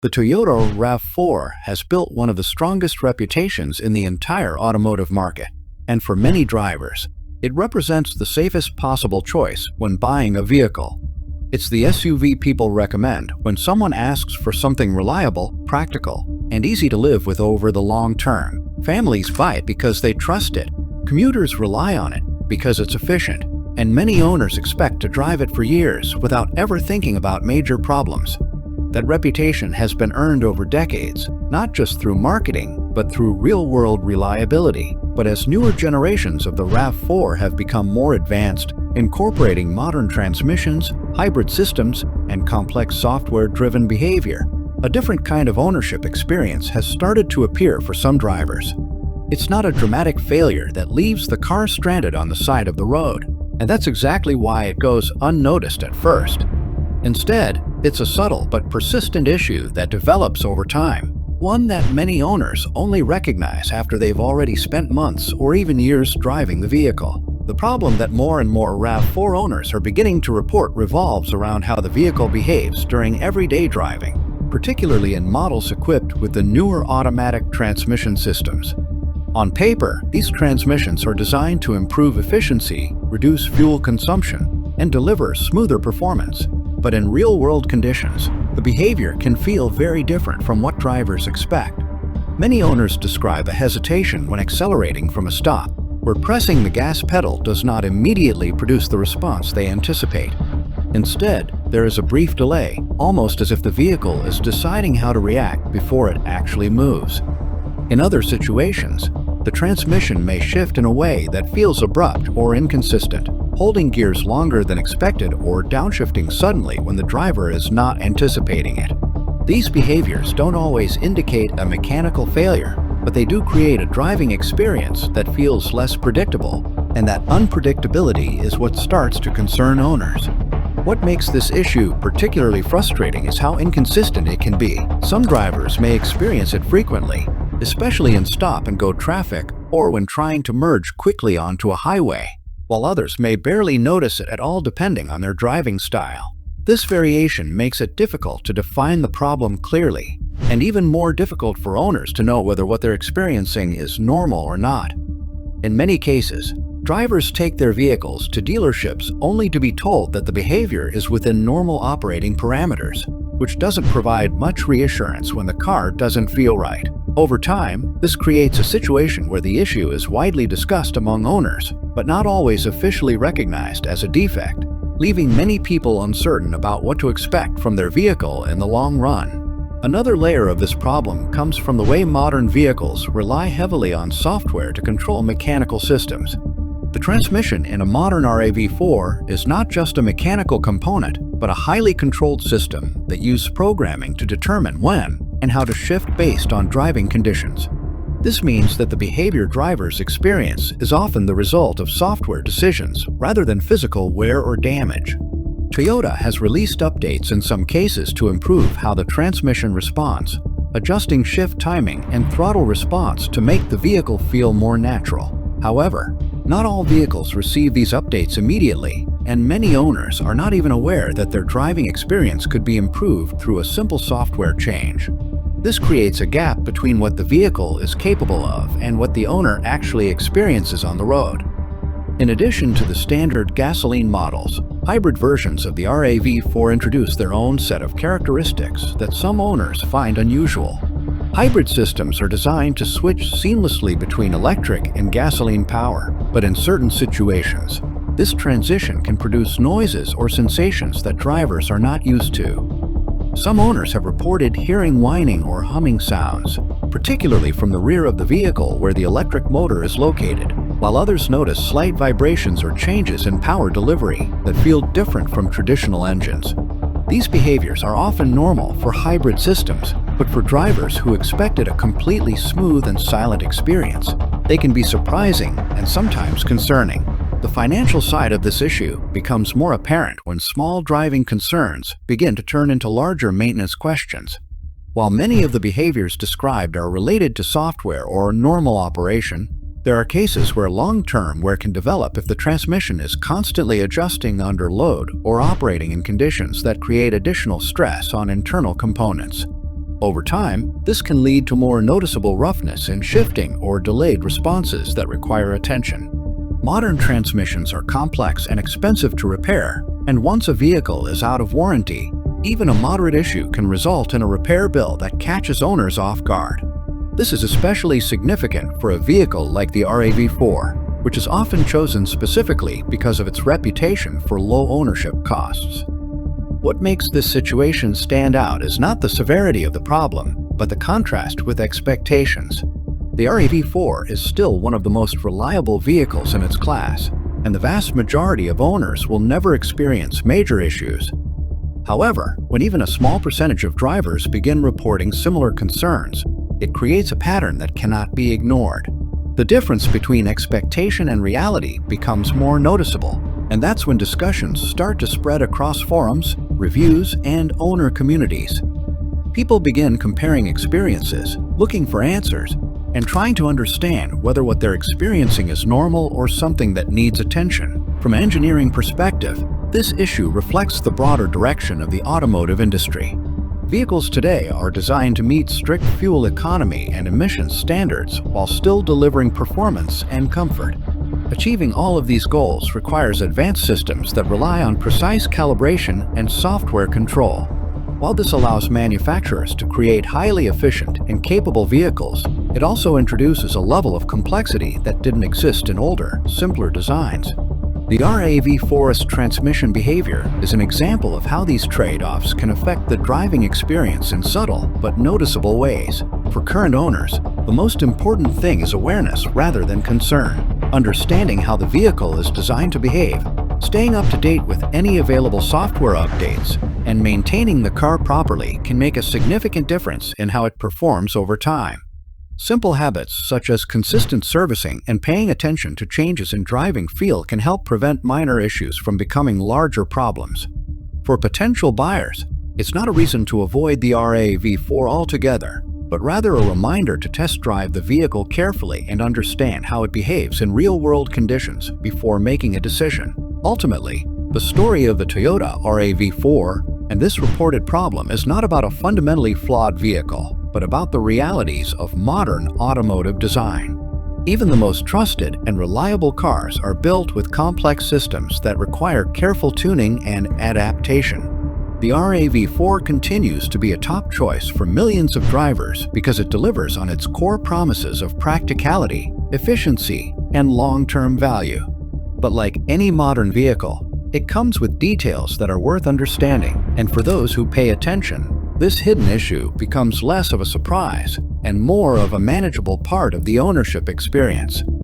The Toyota RAV4 has built one of the strongest reputations in the entire automotive market, and for many drivers, it represents the safest possible choice when buying a vehicle. It's the SUV people recommend when someone asks for something reliable, practical, and easy to live with over the long term. Families buy it because they trust it, commuters rely on it because it's efficient, and many owners expect to drive it for years without ever thinking about major problems. That reputation has been earned over decades, not just through marketing, but through real-world reliability. But as newer generations of the RAV4 have become more advanced, incorporating modern transmissions, hybrid systems, and complex software-driven behavior, a different kind of ownership experience has started to appear for some drivers. It's not a dramatic failure that leaves the car stranded on the side of the road, and that's exactly why it goes unnoticed at first. Instead, it's a subtle but persistent issue that develops over time, one that many owners only recognize after they've already spent months or even years driving the vehicle. The problem that more and more RAV4 owners are beginning to report revolves around how the vehicle behaves during everyday driving, particularly in models equipped with the newer automatic transmission systems. On paper, these transmissions are designed to improve efficiency, reduce fuel consumption, and deliver smoother performance. But in real-world conditions, the behavior can feel very different from what drivers expect. Many owners describe a hesitation when accelerating from a stop, where pressing the gas pedal does not immediately produce the response they anticipate. Instead, there is a brief delay, almost as if the vehicle is deciding how to react before it actually moves. In other situations, the transmission may shift in a way that feels abrupt or inconsistent, holding gears longer than expected or downshifting suddenly when the driver is not anticipating it. These behaviors don't always indicate a mechanical failure, but they do create a driving experience that feels less predictable, and that unpredictability is what starts to concern owners. What makes this issue particularly frustrating is how inconsistent it can be. Some drivers may experience it frequently, especially in stop-and-go traffic or when trying to merge quickly onto a highway, while others may barely notice it at all depending on their driving style. This variation makes it difficult to define the problem clearly, and even more difficult for owners to know whether what they're experiencing is normal or not. In many cases, drivers take their vehicles to dealerships only to be told that the behavior is within normal operating parameters, which doesn't provide much reassurance when the car doesn't feel right. Over time, this creates a situation where the issue is widely discussed among owners, but not always officially recognized as a defect, leaving many people uncertain about what to expect from their vehicle in the long run. Another layer of this problem comes from the way modern vehicles rely heavily on software to control mechanical systems. The transmission in a modern RAV4 is not just a mechanical component, but a highly controlled system that uses programming to determine when and how to shift based on driving conditions. This means that the behavior drivers experience is often the result of software decisions rather than physical wear or damage. Toyota has released updates in some cases to improve how the transmission responds, adjusting shift timing and throttle response to make the vehicle feel more natural. However, not all vehicles receive these updates immediately, and many owners are not even aware that their driving experience could be improved through a simple software change. This creates a gap between what the vehicle is capable of and what the owner actually experiences on the road. In addition to the standard gasoline models, hybrid versions of the RAV4 introduce their own set of characteristics that some owners find unusual. Hybrid systems are designed to switch seamlessly between electric and gasoline power, but in certain situations, this transition can produce noises or sensations that drivers are not used to. Some owners have reported hearing whining or humming sounds, particularly from the rear of the vehicle where the electric motor is located, while others notice slight vibrations or changes in power delivery that feel different from traditional engines. These behaviors are often normal for hybrid systems, but for drivers who expected a completely smooth and silent experience, they can be surprising and sometimes concerning. The financial side of this issue becomes more apparent when small driving concerns begin to turn into larger maintenance questions. While many of the behaviors described are related to software or normal operation, there are cases where long-term wear can develop if the transmission is constantly adjusting under load or operating in conditions that create additional stress on internal components. Over time, this can lead to more noticeable roughness in shifting or delayed responses that require attention. Modern transmissions are complex and expensive to repair, and once a vehicle is out of warranty, even a moderate issue can result in a repair bill that catches owners off guard. This is especially significant for a vehicle like the RAV4, which is often chosen specifically because of its reputation for low ownership costs. What makes this situation stand out is not the severity of the problem, but the contrast with expectations. The RAV4 is still one of the most reliable vehicles in its class, and the vast majority of owners will never experience major issues. However, when even a small percentage of drivers begin reporting similar concerns, it creates a pattern that cannot be ignored. The difference between expectation and reality becomes more noticeable, and that's when discussions start to spread across forums, reviews, and owner communities. People begin comparing experiences, looking for answers, and trying to understand whether what they're experiencing is normal or something that needs attention. From an engineering perspective, this issue reflects the broader direction of the automotive industry. Vehicles today are designed to meet strict fuel economy and emissions standards while still delivering performance and comfort. Achieving all of these goals requires advanced systems that rely on precise calibration and software control. While this allows manufacturers to create highly efficient and capable vehicles, it also introduces a level of complexity that didn't exist in older, simpler designs. The RAV4's transmission behavior is an example of how these trade-offs can affect the driving experience in subtle but noticeable ways. For current owners, the most important thing is awareness rather than concern. Understanding how the vehicle is designed to behave, staying up to date with any available software updates, and maintaining the car properly can make a significant difference in how it performs over time. Simple habits such as consistent servicing and paying attention to changes in driving feel can help prevent minor issues from becoming larger problems. For potential buyers, it's not a reason to avoid the RAV4 altogether, but rather a reminder to test drive the vehicle carefully and understand how it behaves in real-world conditions before making a decision. Ultimately, the story of the Toyota RAV4 and this reported problem is not about a fundamentally flawed vehicle, but about the realities of modern automotive design. Even the most trusted and reliable cars are built with complex systems that require careful tuning and adaptation. The RAV4 continues to be a top choice for millions of drivers because it delivers on its core promises of practicality, efficiency, and long-term value. But like any modern vehicle, it comes with details that are worth understanding, and for those who pay attention, this hidden issue becomes less of a surprise and more of a manageable part of the ownership experience.